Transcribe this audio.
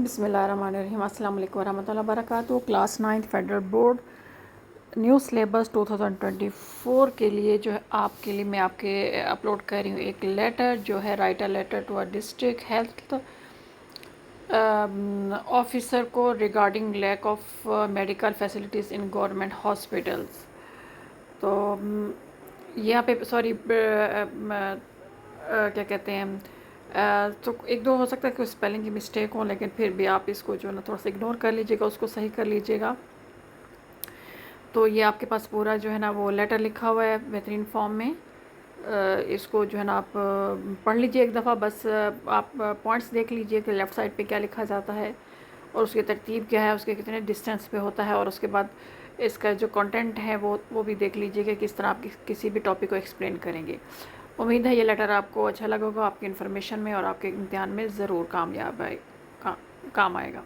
بسم اللہ الرحمن الرحیم۔ السلام علیکم ورحمۃ اللہ وبرکاتہ۔ Class 9 federal board new syllabus 2024 کے لیے جو ہے آپ کے لیے میں آپ کے اپلوڈ کر رہی ہوں ایک لیٹر جو ہے right a letter to district health officer کو regarding lack of medical facilities in government hospitals. تو یہاں پہ سوری کیا کہتے ہیں تو ایک دو ہو سکتا ہے کہ اسپیلنگ کی مسٹیک ہو، لیکن پھر بھی آپ اس کو جو ہے نا تھوڑا سا اگنور کر لیجیے گا، اس کو صحیح کر لیجیے گا۔ تو یہ آپ کے پاس پورا جو ہے نا وہ لیٹر لکھا ہوا ہے بہترین فارم میں۔ اس کو جو ہے نا آپ پڑھ لیجیے ایک دفعہ، بس آپ پوائنٹس دیکھ لیجیے کہ لیفٹ سائڈ پہ کیا لکھا جاتا ہے اور اس کی ترتیب کیا ہے، اس کے کتنے ڈسٹینس پہ ہوتا ہے، اور اس کے بعد اس کا جو کنٹینٹ ہے وہ بھی دیکھ لیجیے کہ کس طرح آپ کسی بھی ٹاپک کو ایکسپلین کریں گے۔ امید ہے یہ لیٹر آپ کو اچھا لگے گا، آپ کی انفارمیشن میں اور آپ کے امتحان میں ضرور کام آئے گا۔